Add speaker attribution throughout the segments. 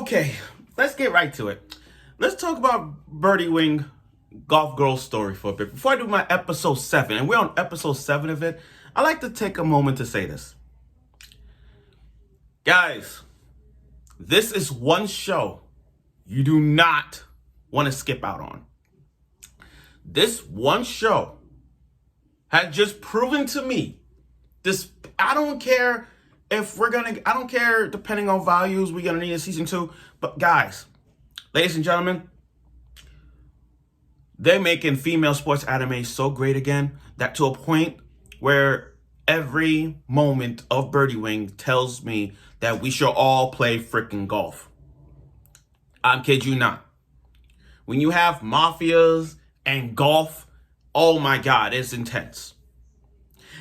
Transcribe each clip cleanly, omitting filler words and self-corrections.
Speaker 1: Okay, let's get right to it. Let's talk about Birdie Wing Golf Girl's story for a bit. Before I do my episode 7, and we're on episode 7 of it, I like to take a moment to say this. Guys, this is one show you do not want to skip out on. This one show had just proven to me this. I don't care if I don't care depending on values, we're gonna need a season 2. But guys, ladies and gentlemen, they're making female sports anime so great again that to a point where every moment of Birdie Wing tells me that we should all play freaking golf. I'm kid you not. When you have mafias and golf, oh my God, it's intense.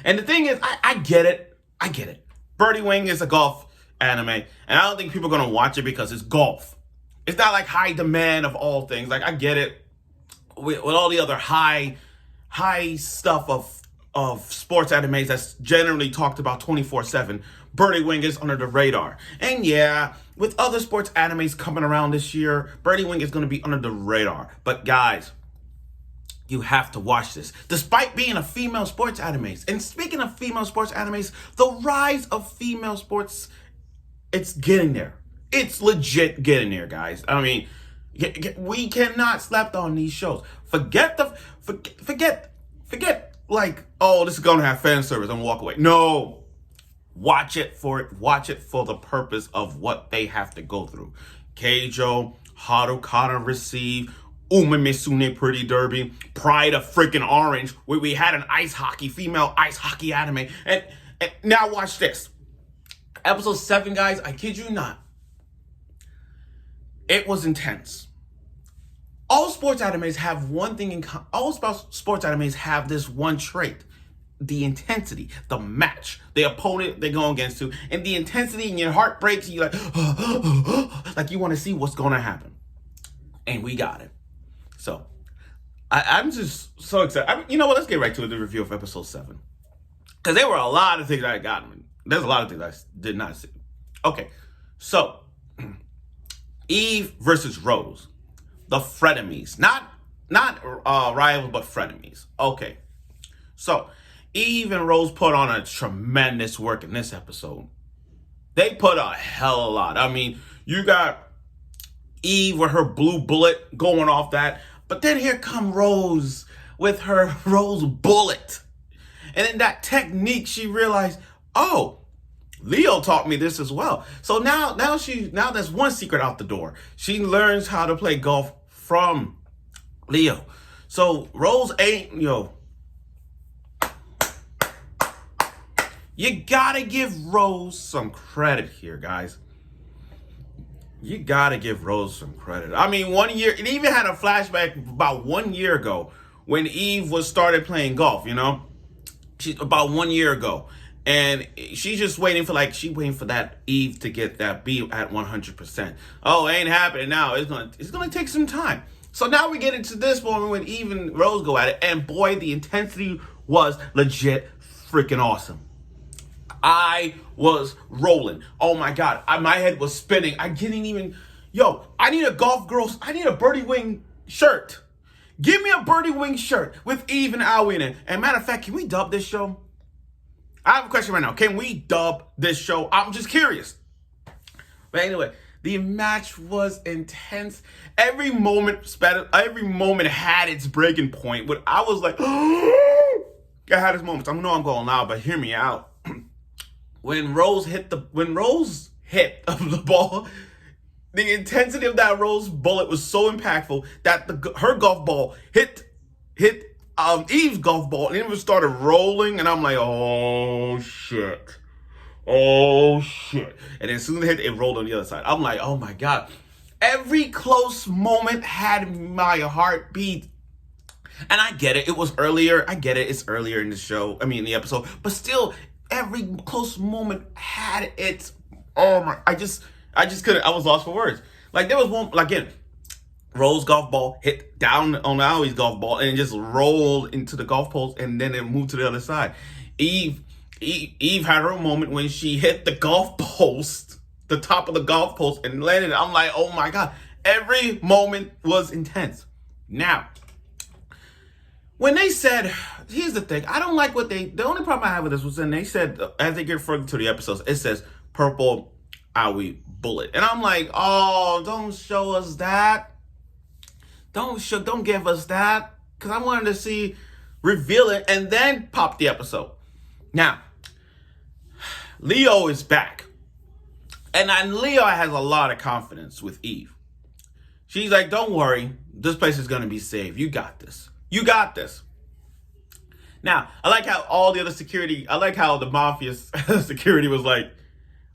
Speaker 1: And the thing is, I get it. I get it. Birdie Wing is a golf anime, and I don't think people are going to watch it because it's golf. It's not like high demand of all things. Like, I get it. With all the other high stuff of sports animes that's generally talked about 24/7, Birdie Wing is under the radar. And yeah, with other sports animes coming around this year, Birdie Wing is going to be under the radar. But guys, you have to watch this, despite being a female sports animes. And speaking of female sports animes, the rise of female sports, it's getting there. It's legit getting there, guys. I mean, we cannot sleep on these shows. Forget like, oh, this is gonna have fan service and walk away. No, watch it for the purpose of what they have to go through. Keijo, Harukana Receive, Uma Misune Pretty Derby, Pride of freaking Orange, where we had an female ice hockey anime. And now watch this. Episode 7, guys, I kid you not. It was intense. All sports animes have one thing in common. All sports animes have this one trait. The intensity, the match, the opponent they're going against to, and the intensity in your heart breaks and you're like you want to see what's going to happen. And we got it. So, I'm just so excited. You know what? Let's get right to the review of episode 7. Because there were a lot of things I got. There's a lot of things I did not see. Okay, so Eve versus Rose. The frenemies. Not rivals, but frenemies. Okay, so Eve and Rose put on a tremendous work in this episode. They put a hell of a lot. I mean, you got Eve with her blue bullet going off that. But then here come Rose with her Rose bullet. And in that technique, she realized, oh, Leo taught me this as well. So now there's one secret out the door. She learns how to play golf from Leo. So Rose ain't, you gotta give Rose some credit here, guys. You gotta give Rose some credit. I mean, 1 year, it even had a flashback about 1 year ago when Eve started playing golf, about 1 year ago. And she's just waiting for that Eve to get that B at 100%. Oh, it ain't happening now. It's gonna take some time. So now we get into this moment when Eve and Rose go at it, and boy, the intensity was legit freaking awesome. I was rolling. Oh my God, my head was spinning. I didn't even, I need a Birdie Wing shirt. Give me a Birdie Wing shirt with Eve and Aoi in it. And matter of fact, can we dub this show? I have a question right now. Can we dub this show? I'm just curious. But anyway, the match was intense. Every moment had its breaking point. But I was like, I had its moments. I know I'm going loud, but hear me out. When Rose hit the ball, the intensity of that Rose bullet was so impactful that her golf ball hit Eve's golf ball, and it started rolling, and I'm like, oh shit. And as soon as it hit, it rolled on the other side. I'm like, oh my God. Every close moment had my heartbeat. And I get it. It was earlier. I get it. It's earlier in the episode. But still, every close moment had its, I just couldn't, I was lost for words. Like, there was one, again, Rose golf ball hit down on Aoi's golf ball and it just rolled into the golf post, and then it moved to the other side. Eve had her moment when she hit the golf post the top of the golf post and landed. I'm like, oh my God. Every moment was intense. Now, when they said, here's the thing, I don't like the only problem I have with this was when they said, as they get further to the episodes, it says purple owie bullet. And I'm like, oh, don't show us that. Don't give us that. Because I wanted to see, reveal it, and then pop the episode. Now, Leo is back. And Leo has a lot of confidence with Eve. She's like, don't worry, this place is going to be safe. You got this. You got this. Now, I like how all the other security, I like how the mafia security was like,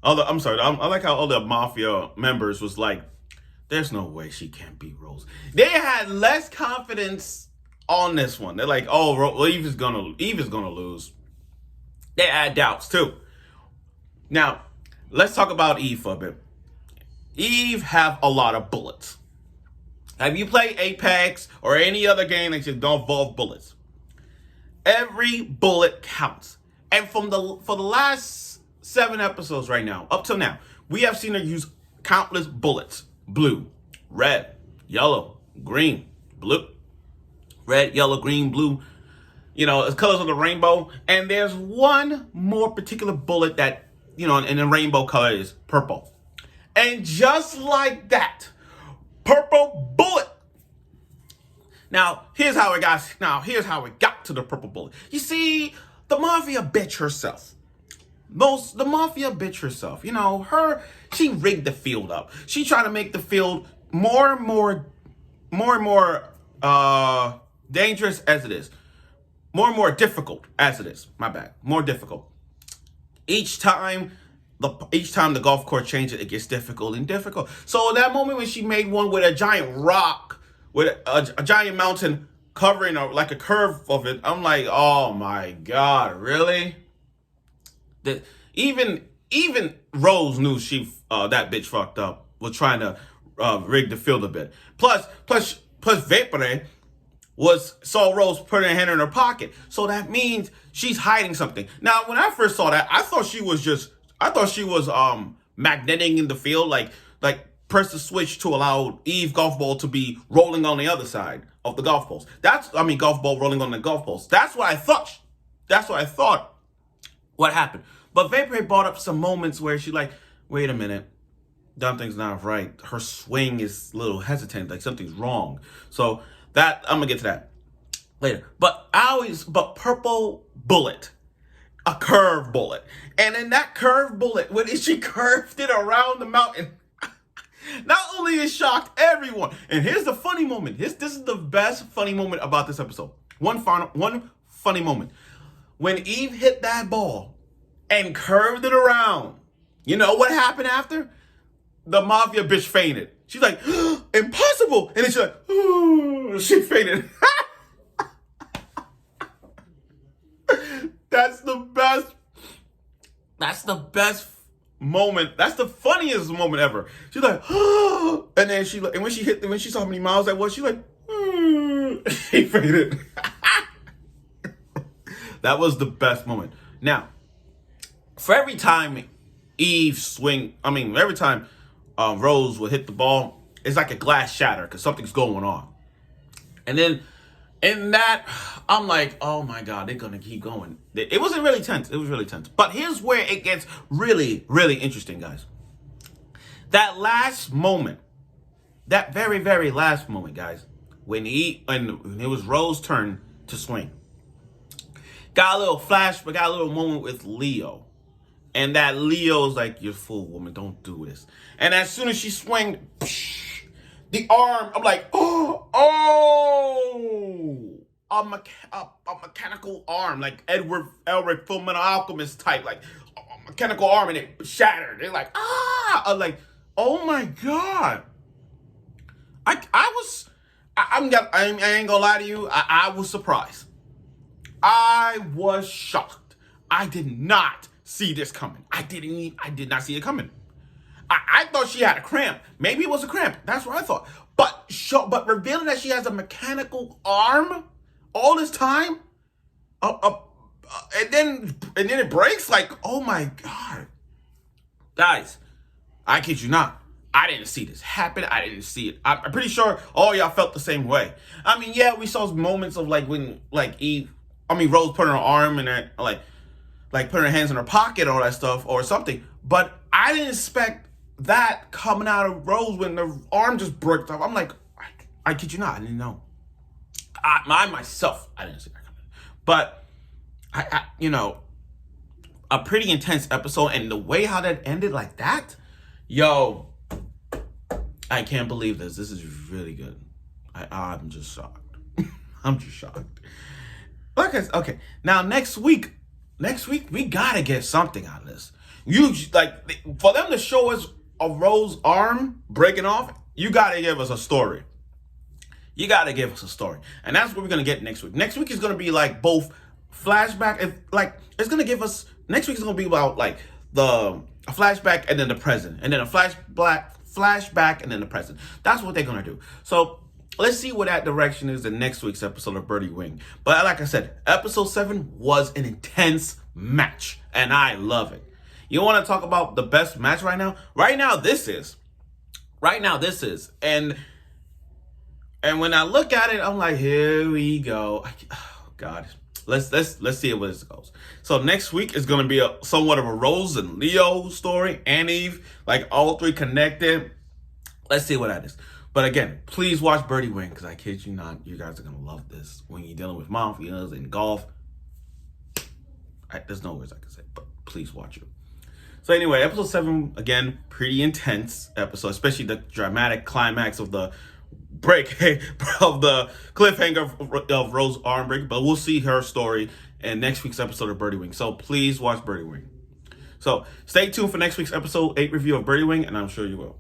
Speaker 1: I like how all the mafia members was like, there's no way she can't beat Rose. They had less confidence on this one. They're like, oh, well, Eve is gonna lose. They had doubts too. Now, let's talk about Eve for a bit. Eve have a lot of bullets. Have you played Apex or any other game that don't involve bullets? Every bullet counts. And for the last 7 episodes right now, up till now, we have seen her use countless bullets. Blue, red, yellow, green, blue. Red, yellow, green, blue. You know, it's colors of the rainbow. And there's one more particular bullet that, you know, in the rainbow color is purple. And just like that, purple bullet. Now, here's how it got to the purple bullet. You see, the mafia bitch herself. The mafia bitch herself. You know, she rigged the field up. She tried to make the field more and more dangerous as it is. More and more difficult as it is. My bad. More difficult. Each time the golf course changes, it gets difficult and difficult. So that moment when she made one with a giant rock, with a giant mountain covering like a curve of it, I'm like, oh my God, really? Even Rose knew that bitch fucked up, was trying to rig the field a bit. Plus Birdie saw Rose put her hand in her pocket. So that means she's hiding something. Now, when I first saw that, I thought she was magneting in the field, like press the switch to allow Eve golf ball to be rolling on the other side of the golf post. Golf ball rolling on the golf post. That's what I thought. What happened? But Birdie brought up some moments where she like, wait a minute, something's not right. Her swing is a little hesitant, like something's wrong. So that, I'm gonna get to that later. But purple bullet, a curve bullet. And in that curve bullet, when she curved it around the mountain, not only it shocked everyone, and here's the funny moment. This is the best funny moment about this episode. One funny moment. When Eve hit that ball and curved it around, you know what happened after? The mafia bitch fainted. She's like, impossible. And then she's like, she fainted. That's the best moment. That's the funniest moment ever. She's like, and then when she saw how many miles that was, she's like, she fainted. That was the best moment. Now, for every time every time Rose would hit the ball, it's like a glass shatter because something's going on. And then in that, I'm like, oh my God, they're going to keep going. It wasn't really tense. It was really tense. But here's where it gets really, really interesting, guys. That last moment, that very, very last moment, guys, when it was Rose's turn to swing, got a little flash, but got a little moment with Leo. And that Leo's like, you're a fool, woman, don't do this. And as soon as she swung, the arm, I'm like, a mechanical arm, like Elric Fullmetal Alchemist type, like a mechanical arm, and it shattered. They're like, I'm like, oh my God. I ain't gonna lie to you, I was surprised. I was shocked. I did not see this coming. I did not see it coming. I thought she had a cramp. Maybe it was a cramp. That's what I thought. But revealing that she has a mechanical arm all this time, and then it breaks. Like, oh my God, guys, I kid you not. I didn't see this happen. I didn't see it. I'm pretty sure all y'all felt the same way. I mean, yeah, we saw moments of like when like Rose put her arm in her like putting her hands in her pocket and all that stuff or something. But I didn't expect that coming out of Rose when the arm just broke off. I'm like, I kid you not, I didn't know. I myself, I didn't see that coming. But a pretty intense episode, and the way how that ended like that, yo, I can't believe this. This is really good. I'm just shocked. I'm just shocked. Okay. Now next week we gotta get something out of this. For them to show us a Rose arm breaking off, you gotta give us a story. You gotta give us a story, and that's what we're gonna get next week. Next week is gonna be like both flashback, it's gonna give us. Next week is gonna be about like a flashback and then the present, and then a flashback and then the present. That's what they're gonna do. So let's see what that direction is in next week's episode of Birdie Wing. But like I said, episode 7 was an intense match, and I love it. You want to talk about the best match right now? Right now, this is. And when I look at it, I'm like, here we go. Oh God. Let's see where this goes. So next week is gonna be somewhat of a Rose and Leo story, and Eve, like all three connected. Let's see what that is. But again, please watch Birdie Wing, because I kid you not, you guys are gonna love this when you're dealing with mafias and golf. There's no words I can say, but please watch it. So anyway, episode 7, again, pretty intense episode, especially the dramatic climax of the break of the cliffhanger of Rose's arm break. But we'll see her story in next week's episode of Birdie Wing. So please watch Birdie Wing. So stay tuned for next week's episode 8 review of Birdie Wing, and I'm sure you will.